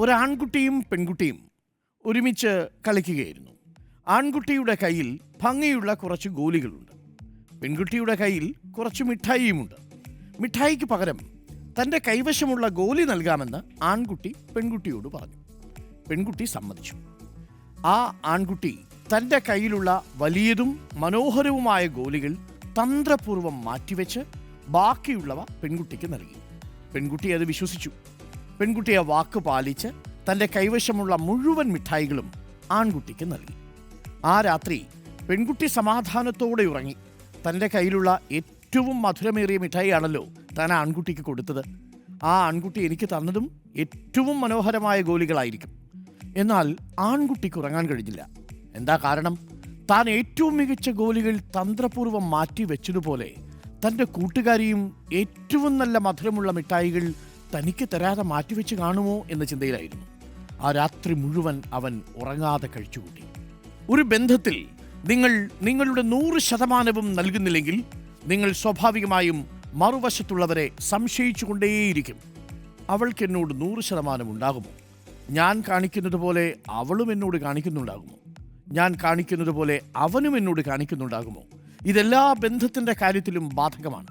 ഒരാൺകുട്ടിയും പെൺകുട്ടിയും ഒരുമിച്ച് കളിക്കുകയായിരുന്നു. ആൺകുട്ടിയുടെ കയ്യിൽ ഭംഗിയുള്ള കുറച്ച് ഗോലികളുണ്ട്. പെൺകുട്ടിയുടെ കയ്യിൽ കുറച്ച് മിഠായിയുമുണ്ട്. മിഠായിക്ക് പകരം തൻ്റെ കൈവശമുള്ള ഗോലി നൽകാമെന്ന് ആൺകുട്ടി പെൺകുട്ടിയോട് പറഞ്ഞു. പെൺകുട്ടി സമ്മതിച്ചു. ആ ആൺകുട്ടി തൻ്റെ കയ്യിലുള്ള വലിയതും മനോഹരവുമായ ഗോലികൾ തന്ത്രപൂർവം മാറ്റിവെച്ച് ബാക്കിയുള്ളവ പെൺകുട്ടിക്ക് നൽകി. പെൺകുട്ടി അത് വിശ്വസിച്ചു. പെൺകുട്ടി ആ വാക്ക് പാലിച്ച് തൻ്റെ കൈവശമുള്ള മുഴുവൻ മിഠായികളും ആൺകുട്ടിക്ക് നൽകി. ആ രാത്രി പെൺകുട്ടി സമാധാനത്തോടെ ഉറങ്ങി. തൻ്റെ കയ്യിലുള്ള ഏറ്റവും മധുരമേറിയ മിഠായിയാണല്ലോ താൻ ആൺകുട്ടിക്ക് കൊടുത്തത്. ആ ആൺകുട്ടി എനിക്ക് തന്നതും ഏറ്റവും മനോഹരമായ ഗോലികളായിരിക്കും. എന്നാൽ ആൺകുട്ടിക്ക് ഉറങ്ങാൻ കഴിഞ്ഞില്ല. എന്താ കാരണം? താൻ ഏറ്റവും മികച്ച ഗോലികൾ തന്ത്രപൂർവ്വം മാറ്റി വെച്ചതുപോലെ തൻ്റെ കൂട്ടുകാരിയും ഏറ്റവും നല്ല മധുരമുള്ള മിഠായികൾ തനിക്ക് തരാതെ മാറ്റിവെച്ച് കാണുമോ എന്ന ചിന്തയിലായിരുന്നു. ആ രാത്രി മുഴുവൻ അവൻ ഉറങ്ങാതെ കഴിച്ചുകൂട്ടി. ഒരു ബന്ധത്തിൽ നിങ്ങൾ നിങ്ങളുടെ 100% നൽകുന്നില്ലെങ്കിൽ നിങ്ങൾ സ്വാഭാവികമായും മറുവശത്തുള്ളവരെ സംശയിച്ചുകൊണ്ടേയിരിക്കും. അവൾക്ക് എന്നോട് 100% ഉണ്ടാകുമോ? ഞാൻ കാണിക്കുന്നത് പോലെ അവളും എന്നോട് കാണിക്കുന്നുണ്ടാകുമോ? ഞാൻ കാണിക്കുന്നത് പോലെ അവനും എന്നോട് കാണിക്കുന്നുണ്ടാകുമോ? ഇതെല്ലാ ബന്ധത്തിൻ്റെ കാര്യത്തിലും ബാധകമാണ്.